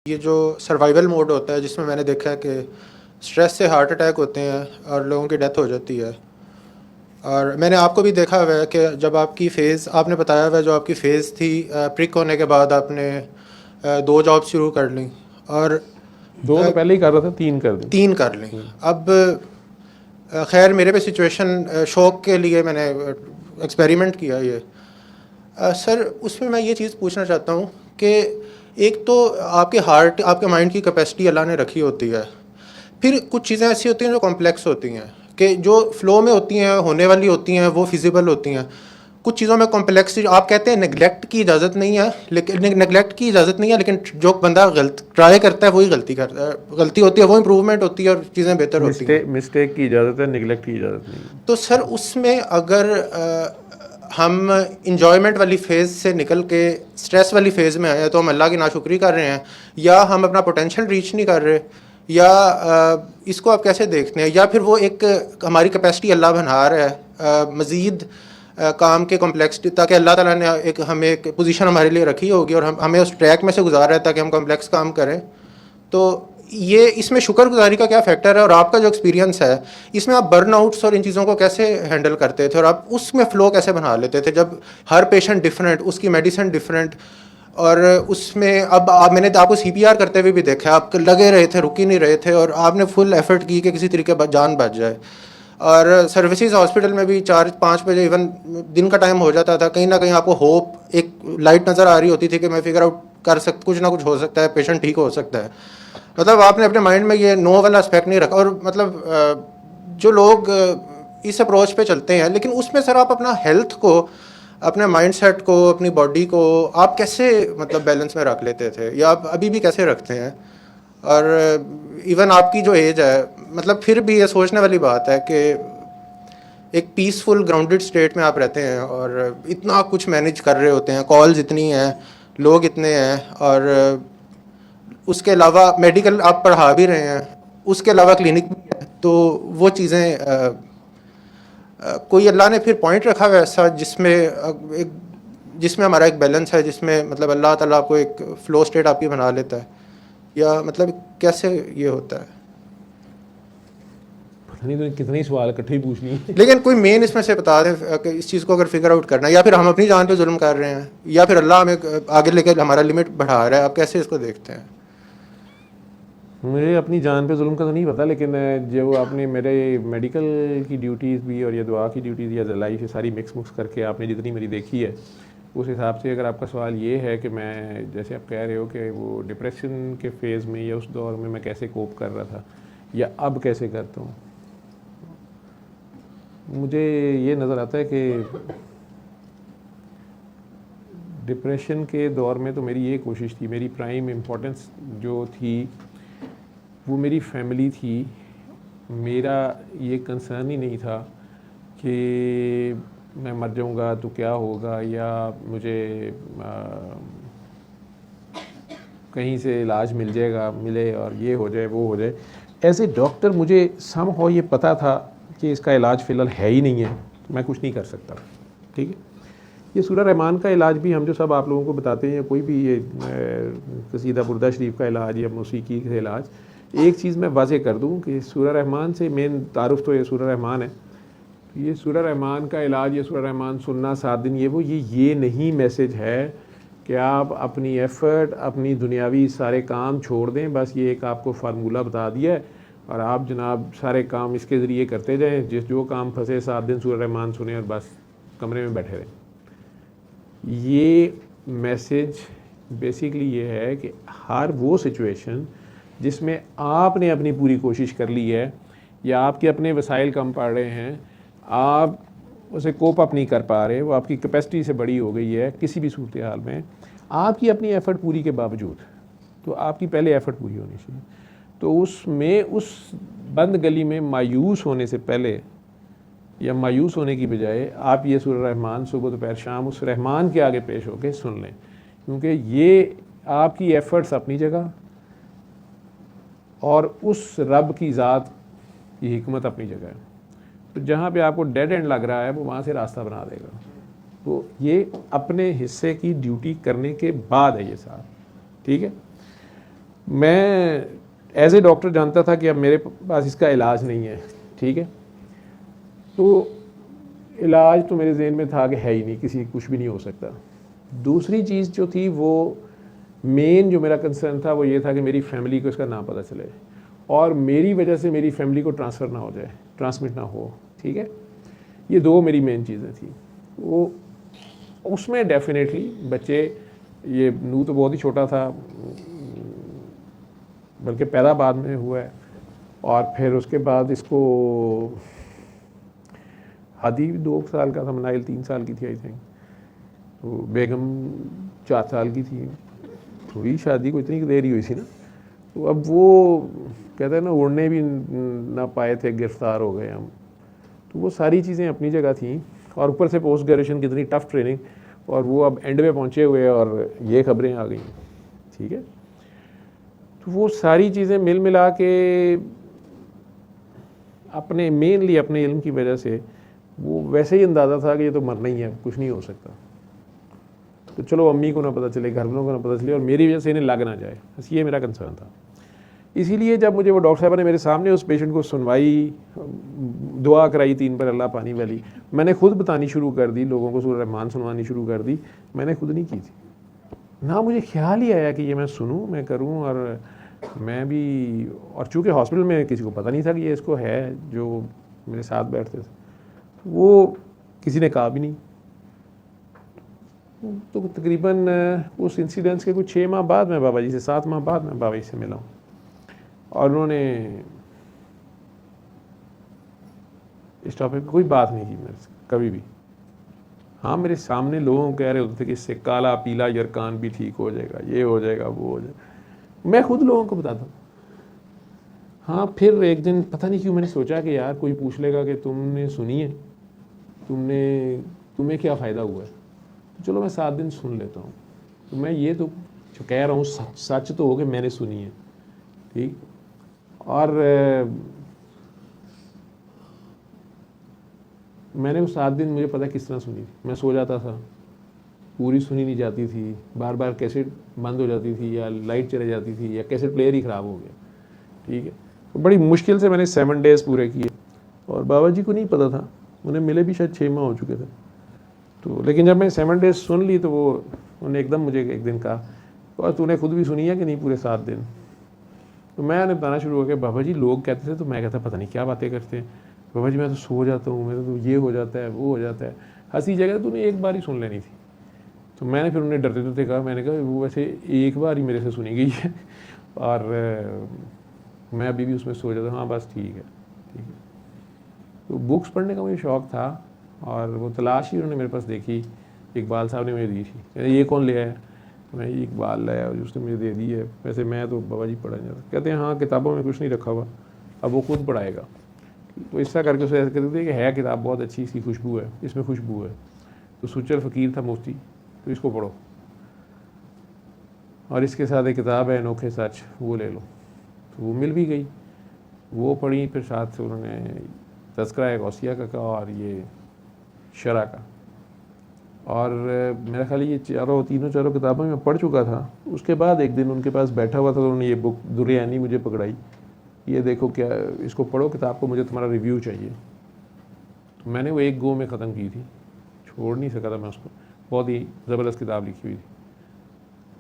ये जो survival mode होता है जिसमें मैंने देखा है कि स्ट्रेस से हार्ट अटैक होते हैं और लोगों की डेथ हो जाती है। और मैंने आपको भी देखा हुआ है कि जब आपकी फ़ेज़ आपने बताया हुआ है, जो आपकी फ़ेज़ थी प्रिक होने के बाद आपने 2 जॉब शुरू कर ली और दो तो पहले ही कर रहा था, 3 कर दी। 3 कर ली। अब खैर मेरे पे सिचुएशन शौक के लिए मैंने एक्सपेरिमेंट किया ये। सर उसमें मैं ये चीज़ पूछना चाहता हूँ कि एक तो आपके हार्ट आपके माइंड की कैपेसिटी अल्लाह ने रखी होती है, फिर कुछ चीज़ें ऐसी होती हैं जो कॉम्प्लेक्स होती हैं कि जो फ्लो में होती हैं, होने वाली होती हैं, वो फिजिबल होती हैं। कुछ चीज़ों में कॉम्प्लेक्स आप कहते हैं नेगलेक्ट की इजाज़त नहीं है, लेकिन नेगलेक्ट की इजाज़त नहीं है, लेकिन जो बंदा गलत ट्राई करता है वही गलती करता है, गलती होती है वो इम्प्रूवमेंट होती है और चीज़ें बेहतर होती हैं। मिस्टेक की इजाज़त है, निगलेक्ट की इजाज़त नहीं है। तो सर उसमें अगर हम इंजॉयमेंट वाली फ़ेज़ से निकल के स्ट्रेस वाली फ़ेज़ में आए तो हम अल्लाह की नाशुक्री कर रहे हैं, या हम अपना पोटेंशियल रीच नहीं कर रहे, या इसको आप कैसे देखते हैं? या फिर वो एक हमारी कैपेसिटी अल्लाह बना रहा है मज़ीद काम के कॉम्प्लेक्सिटी, ताकि अल्लाह ताला ने एक हमें एक पोजीशन हमारे लिए रखी होगी और हम हमें उस ट्रैक में से गुजार रहा है ताकि हम कॉम्प्लेक्स काम करें। तो ये इसमें शुक्रगुजारी का क्या फैक्टर है, और आपका जो एक्सपीरियंस है इसमें आप बर्नआउट्स और इन चीज़ों को कैसे हैंडल करते थे और आप उसमें फ़्लो कैसे बना लेते थे जब हर पेशेंट डिफरेंट, उसकी मेडिसिन डिफरेंट, और उसमें अब मैंने आपको सीपीआर करते हुए भी देखा, आप लगे रहे थे, रुक ही नहीं रहे थे और आपने फुल एफर्ट की कि किसी तरीके जान बच जाए। और सर्विसेज हॉस्पिटल में भी 4-5 बजे इवन दिन का टाइम हो जाता था, कहीं ना कहीं आपको होप, एक लाइट नज़र आ रही होती थी कि मैं फिगर आउट कर सकता, कुछ ना कुछ हो सकता है, पेशेंट ठीक हो सकता है। मतलब आपने अपने माइंड में ये नो वाला एस्पेक्ट नहीं रखा। और मतलब जो लोग इस अप्रोच पे चलते हैं, लेकिन उसमें सर आप अपना हेल्थ को, अपने माइंडसेट को, अपनी बॉडी को आप कैसे मतलब बैलेंस में रख लेते थे, या आप अभी भी कैसे रखते हैं? और इवन आपकी जो एज है, मतलब फिर भी ये सोचने वाली बात है कि एक पीसफुल ग्राउंडेड स्टेट में आप रहते हैं और इतना कुछ मैनेज कर रहे होते हैं, कॉल्स इतनी हैं, लोग इतने हैं, और उसके अलावा मेडिकल आप पढ़ा भी रहे हैं, उसके अलावा क्लिनिक भी है। तो वो चीज़ें कोई अल्लाह ने फिर पॉइंट रखा हुआ ऐसा जिसमें एक जिसमें हमारा एक बैलेंस है, जिसमें मतलब अल्लाह ताला आपको एक फ़्लो स्टेट आपकी बना लेता है, या मतलब कैसे ये होता है? पता नहीं, तो कितने ही सवाल इकट्ठे ही पूछ लिए। लेकिन कोई मेन इसमें से बता दें कि इस चीज़ को अगर फिगर आउट करना है, या फिर हम अपनी जान पे जुल्म कर रहे हैं, या फिर अल्लाह हमें आगे लेकर हमारा लिमिट बढ़ा रहा है, आप कैसे इसको देखते हैं? मुझे अपनी जान पे जुल्म का तो नहीं पता, लेकिन जो आपने मेरे मेडिकल की ड्यूटीज़ भी और ये दुआ की ड्यूटीज़ या लाइफ ये सारी मिक्स करके आपने जितनी मेरी देखी है, उस हिसाब से अगर आपका सवाल ये है कि मैं, जैसे आप कह रहे हो कि वो डिप्रेशन के फेज़ में या उस दौर में मैं कैसे कोप कर रहा था या अब कैसे करता हूँ, मुझे ये नज़र आता है कि डिप्रेशन के दौर में तो मेरी ये कोशिश थी, मेरी प्राइम इम्पोर्टेंस जो थी वो मेरी फैमिली थी। मेरा ये कंसर्न ही नहीं था कि मैं मर जाऊंगा तो क्या होगा, या मुझे कहीं से इलाज मिल जाएगा, मिले और ये हो जाए वो हो जाए। एज ए डॉक्टर मुझे समहाउ ये पता था कि इसका इलाज फ़िलहाल है ही नहीं है, तो मैं कुछ नहीं कर सकता। ठीक है, ये सूरह रहमान का इलाज भी हम जो सब आप लोगों को बताते हैं, कोई भी ये कसीदा बुर्दा शरीफ का इलाज या मौसीकी का इलाज, एक चीज़ मैं वाज़े कर दूं कि सूरह रहमान से मेन तारुफ तो ये सूरह रहमान है। तो ये सूरह रहमान का इलाज, ये सूरह रहमान सुनना 7 दिन, ये नहीं मैसेज है कि आप अपनी एफ़र्ट, अपनी दुनियावी सारे काम छोड़ दें। बस ये एक आपको फार्मूला बता दिया है और आप जनाब सारे काम इसके ज़रिए करते जाएँ, जो काम फंसे 7 दिन सूरह रहमान सुने और बस कमरे में बैठे रहें। ये मैसेज बेसिकली ये है कि हर वो सिचुएशन जिसमें आपने अपनी पूरी कोशिश कर ली है या आपके अपने वसाइल कम पड़ रहे हैं, आप उसे कोप अप नहीं कर पा रहे, वो आपकी कैपेसिटी से बड़ी हो गई है किसी भी सूरत हाल में, आपकी अपनी एफ़र्ट पूरी के बावजूद, तो आपकी पहले एफ़र्ट पूरी होनी चाहिए। तो उसमें उस बंद गली में मायूस होने से पहले या मायूस होने की बजाय आप ये सूरह रहमान सुबह दोपहर शाम उस रहमान के आगे पेश होकर सुन लें, क्योंकि ये आपकी एफ़र्ट्स अपनी जगह और उस रब की ज़ात की हिकमत अपनी जगह है। तो जहाँ पे आपको डेड एंड लग रहा है वो वहाँ से रास्ता बना देगा। तो ये अपने हिस्से की ड्यूटी करने के बाद है ये साथ, ठीक है। मैं एज ए डॉक्टर जानता था कि अब मेरे पास इसका इलाज नहीं है, ठीक है। तो इलाज तो मेरे जहन में था कि है ही नहीं, किसी कुछ भी नहीं हो सकता। दूसरी चीज़ जो थी वो मेन जो मेरा कंसर्न था वो ये था कि मेरी फैमिली को इसका ना पता चले और मेरी वजह से मेरी फैमिली को ट्रांसफ़र ना हो जाए, ट्रांसमिट ना हो, ठीक है। ये दो मेरी मेन चीज़ें थी। वो उसमें डेफिनेटली बच्चे, ये नू तो बहुत ही छोटा था, बल्कि पैदा बाद में हुआ है, और फिर उसके बाद इसको हादी 2 साल का था, मनाइल 3 साल की थी आई थिंक, तो बेगम 4 साल की थी। हुई शादी को इतनी देर ही हुई थी ना, तो अब वो कहते हैं ना उड़ने भी ना पाए थे, गिरफ्तार हो गए हम। तो वो सारी चीज़ें अपनी जगह थी, और ऊपर से पोस्ट ग्रेजुएशन की इतनी टफ ट्रेनिंग, और वो अब एंड में पहुँचे हुए और ये खबरें आ गई, ठीक है। तो वो सारी चीज़ें मिल मिला के अपने मेनली अपने इल्म की वजह से वो वैसे ही अंदाज़ा था कि ये तो मरना ही है, कुछ नहीं हो सकता। तो चलो अम्मी को ना पता चले, घर वालों को ना पता चले, और मेरी वजह से इन्हें लग ना जाए, बस ये मेरा कंसर्न था। इसीलिए जब मुझे वो डॉक्टर साहब ने मेरे सामने उस पेशेंट को सुनवाई, दुआ कराई 3 बार अल्लाह पानी वाली, मैंने खुद बतानी शुरू कर दी, लोगों को सूरह रहमान सुनवानी शुरू कर दी, मैंने खुद नहीं की थी ना, मुझे ख्याल ही आया कि ये मैं सुनूं, मैं करूं। और मैं भी, और चूँकि हॉस्पिटल में किसी को पता नहीं था कि ये इसको है, जो मेरे साथ बैठते थे, वो किसी ने कहा भी नहीं। तो तकरीबन उस इंसिडेंस के कुछ 6 माह बाद मैं बाबा जी से, 7 माह बाद मैं बाबा जी से मिला हूँ, और उन्होंने इस टॉपिक पर कोई बात नहीं की मेरे से कभी भी। हाँ, मेरे सामने लोगों कह रहे होते थे कि इससे काला पीला यरकान भी ठीक हो जाएगा, ये हो जाएगा, वो हो जाएगा, मैं खुद लोगों को बताता हूँ। हाँ, फिर एक दिन पता नहीं क्यों मैंने सोचा कि यार कोई पूछ लेगा कि तुमने सुनी है, तुम्हें क्या फ़ायदा हुआ है, तो चलो मैं 7 दिन सुन लेता हूँ। तो मैं ये तो जो कह रहा हूँ सच तो हो कि मैंने सुनी है, ठीक। और मैंने वो 7 दिन मुझे पता किस तरह सुनी थी। मैं सो जाता था, पूरी सुनी नहीं जाती थी, बार बार कैसेट बंद हो जाती थी, या लाइट चले जाती थी, या कैसेट प्लेयर ही ख़राब हो गया, ठीक है। तो बड़ी मुश्किल से मैंने 7 डेज़ पूरे किए, और बाबा जी को नहीं पता था, उन्हें मिले भी शायद 6 माह हो चुके थे। तो लेकिन जब मैं 7 डेज़ सुन ली तो वो उन्होंने एकदम मुझे एक दिन कहा, और तूने खुद भी सुनी है कि नहीं पूरे 7 दिन। तो मैं उन्हें बताना शुरू हो गया, बाबा जी लोग कहते थे, तो मैं कहता पता नहीं क्या बातें करते हैं, बाबा जी मैं तो सो जाता हूँ, मेरा तो ये हो जाता है, वो हो जाता है, हंसी जगह तूने एक बार ही सुन लेनी थी। तो मैंने फिर उन्हें डरते डरते कहा, मैंने कहा वो वैसे एक बार ही मेरे से सुनी गई है, और मैं अभी भी उसमें सो जाता हूँ। हाँ बस ठीक है, ठीक है। तो बुक्स पढ़ने का मुझे शौक़ था, और वो तलाश ही उन्होंने मेरे पास देखी, इकबाल साहब ने मुझे दी थी, ये कौन ले आया, तो मैं इकबाल लाया, और उसने मुझे दे दी है। वैसे मैं तो बाबा जी पढ़ा नहीं जाता, कहते हैं हाँ किताबों में कुछ नहीं रखा हुआ, अब वो खुद पढ़ाएगा। तो इस तरह करके उसे ऐसे कहते थे कि है किताब बहुत अच्छी, इसकी खुशबू है, इसमें खुशबू है। तो सुचर फ़कीर था मुफ्ती, तो इसको पढ़ो, और इसके साथ एक किताब है अनोखे सच, वो ले लो। तो वो मिल भी गई, वो पढ़ी। फिर साथ से उन्होंने तज़किरा गौसिया का कहा, और ये शरा का, और मेरा ख्याल ये तीनों चारों किताबें मैं पढ़ चुका था। उसके बाद एक दिन उनके पास बैठा हुआ था, तो उन्होंने ये बुक दुर्यानी मुझे पकड़ाई, ये देखो क्या, इसको पढ़ो किताब को, मुझे तुम्हारा रिव्यू चाहिए। तो मैंने वो एक गो में ख़त्म की थी, छोड़ नहीं सका था मैं उसको, बहुत ही ज़बरदस्त किताब लिखी हुई थी।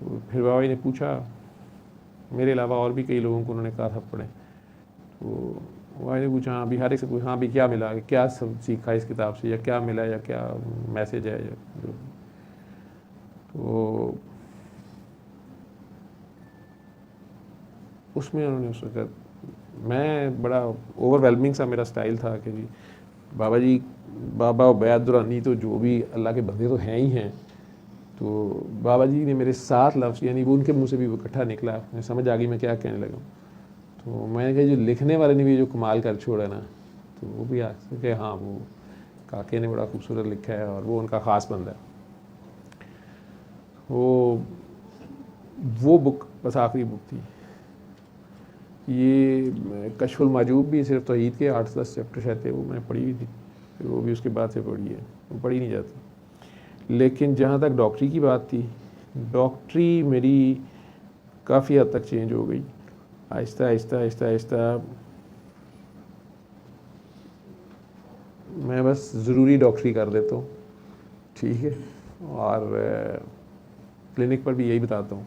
तो फिर बाबा जी ने पूछा, मेरे अलावा और भी कई लोगों को उन्होंने कहा था पढ़ें, तो बाबा ने पूछा, हाँ भी हर एक से पूछा, हाँ भी क्या मिला, क्या सब सीखा इस किताब से, या क्या मिला, या क्या मैसेज है, या जो। तो उसमें उन्होंने उस वक्त, मैं बड़ा ओवरवेलमिंग सा मेरा स्टाइल था कि जी बाबा उबैद दुरानी तो जो भी अल्लाह के बंदे तो हैं ही हैं। तो बाबा जी ने मेरे 7 लफ्ज़, यानी वो उनके मुंह से भी वो इकट्ठा निकला, मुझे समझ आ गई मैं क्या कहने लगा। तो मैंने कहा जो लिखने वाले ने भी जो कमाल कर छोड़ा ना, तो वो भी कि हाँ वो काके ने बड़ा खूबसूरत लिखा है, और वो उनका ख़ास बंदा है। वो बुक बस आखिरी बुक थी। ये कशफुल माजूब भी सिर्फ तौहीद के 8-10 चैप्टर शायद थे, वो मैंने पढ़ी हुई थी, फिर वो भी उसके बाद से पढ़ी है, वो पढ़ी नहीं जाती। लेकिन जहाँ तक डॉक्टरी की बात थी, डॉक्टरी मेरी काफ़ी हद तक चेंज हो गई। आहिस्ता आहिस्ता आहिस्ता आहिस्ता मैं बस ज़रूरी डॉक्टरी कर देता हूँ, ठीक है, और क्लिनिक पर भी यही बताता हूँ।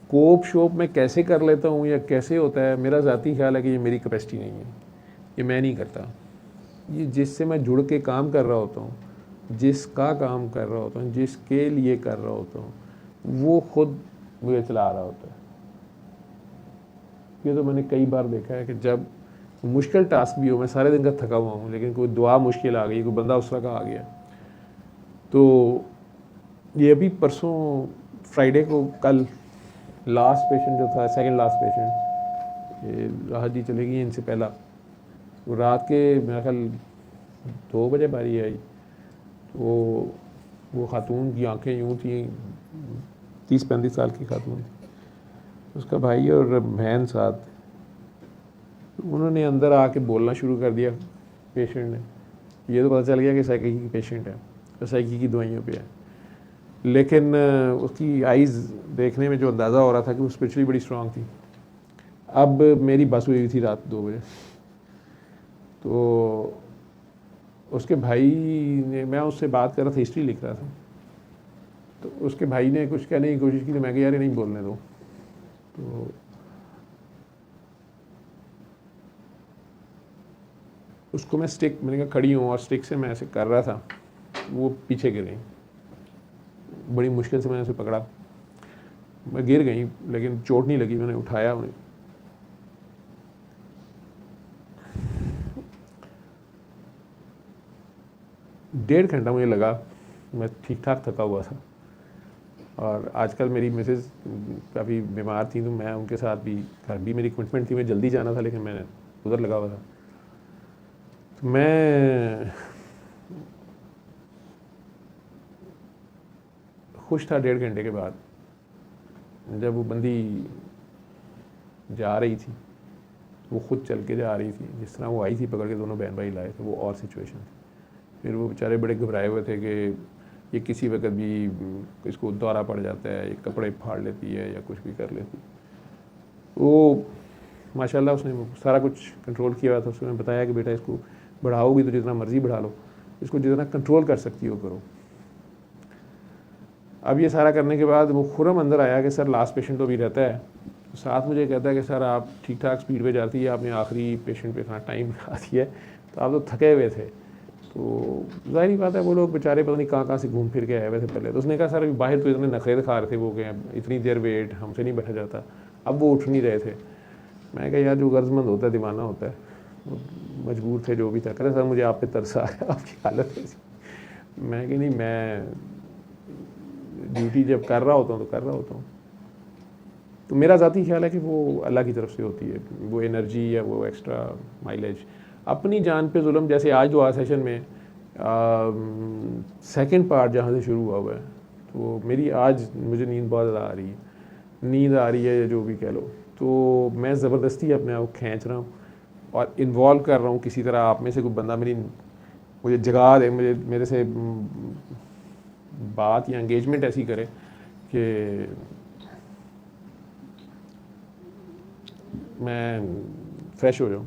कोप शोप मैं कैसे कर लेता हूँ या कैसे होता है, मेरा ज़ाती ख्याल है कि ये मेरी कैपेसिटी नहीं है, ये मैं नहीं करता। ये जिससे मैं जुड़ के काम कर रहा होता हूँ, जिसका काम कर रहा होता हूँ, जिसके लिए कर रहा होता हूँ, वो खुद मुझे चला रहा होता है। ये तो मैंने कई बार देखा है कि जब मुश्किल टास्क भी हो, मैं सारे दिन का थका हुआ हूँ, लेकिन कोई दुआ मुश्किल आ गई, कोई बंदा उस तरह का आ गया, तो ये अभी परसों फ्राइडे को, कल लास्ट पेशेंट जो था, सेकंड लास्ट पेशेंट, ये राहत जी चले गई इनसे पहला, वो रात के मेरा ख्याल 2 बजे बारी आई, तो वो खातून की आंखें यूँ थी, 30-35 साल की खातून थी, उसका भाई और बहन साथ, उन्होंने अंदर आके बोलना शुरू कर दिया पेशेंट ने। ये तो पता चल गया कि साइकी की पेशेंट है, तो साइकी की दवाइयों पे है, लेकिन उसकी आइज़ देखने में जो अंदाज़ा हो रहा था कि वो स्पिरिचुअली बड़ी स्ट्रांग थी। अब मेरी बस हुई थी रात 2 बजे, तो उसके भाई ने, मैं उससे बात कर रहा था, हिस्ट्री लिख रहा था, तो उसके भाई ने कुछ कहने की कोशिश की, तो मैं कहा यार नहीं बोलने दो, तो उसको मैं स्टिक, मैंने कहा खड़ी हूँ, और स्टिक से मैं ऐसे कर रहा था, वो पीछे गिर गई, बड़ी मुश्किल से मैंने उसे पकड़ा, मैं गिर गई लेकिन चोट नहीं लगी, मैंने उठाया उन्हें। डेढ़ घंटा मुझे लगा, मैं ठीक ठाक थका हुआ था, और आजकल मेरी मिसेज़ काफ़ी बीमार थी, तो मैं उनके साथ भी, घर भी मेरी कमिटमेंट थी, मैं जल्दी जाना था, लेकिन मैंने उधर लगा हुआ था, तो मैं खुश था। 1.5 घंटे के बाद जब वो बंदी जा रही थी, वो खुद चल के जा रही थी, जिस तरह वो आई थी पकड़ के, दोनों बहन भाई लाए थे, वो और सिचुएशन थी। फिर वो बेचारे बड़े घबराए हुए थे कि ये किसी वक्त भी इसको दौरा पड़ जाता है, ये कपड़े फाड़ लेती है या कुछ भी कर लेती है। वो माशाल्लाह उसने सारा कुछ कंट्रोल किया था। उसने बताया कि बेटा इसको बढ़ाओगी तो जितना मर्ज़ी बढ़ा लो, इसको जितना कंट्रोल कर सकती हो करो। अब ये सारा करने के बाद वो खुरम अंदर आया कि सर लास्ट पेशेंट तो भी रहता है, तो साथ मुझे कहता है कि सर आप ठीक ठाक स्पीड पे जाती है, आपने आखिरी पेशेंट पे इतना टाइम लगा दिया है, तो आप तो थके हुए थे। तो ज़ाहिर बात है वो लोग बेचारे पता नहीं कहाँ से घूम फिर के आए हुए थे पहले। तो उसने कहा सर अभी बाहर तो इतने नखरे दिखा रहे थे वो कि इतनी देर वेट हमसे नहीं बैठा जाता, अब वो उठ नहीं रहे थे। मैं कहा यार जो गर्जमंद होता है दीवाना होता है, वो मजबूर थे जो भी था। कह रहे सर मुझे आप पे तरस आ रहा है, आपकी हालत ऐसी। मैं कि नहीं, मैं ड्यूटी जब कर रहा होता हूँ तो कर रहा होता हूँ। तो मेरा ज़ाती ख्याल है कि वो अल्लाह की तरफ से होती है, वो एनर्जी या वो एक्स्ट्रा माइलेज। अपनी जान पे जुल्म, जैसे आज दुआ सेशन में सेकंड पार्ट जहाँ से शुरू हुआ हुआ है, तो मेरी आज मुझे नींद बहुत ज़्यादा आ रही है, नींद आ रही है या जो भी कह लो, तो मैं ज़बरदस्ती अपने आप को खींच रहा हूँ और इन्वॉल्व कर रहा हूँ किसी तरह। आप में से कोई बंदा मुझे जगा दे, मेरे से बात या एंगेजमेंट ऐसी करे कि मैं फ्रेश हो जाऊँ।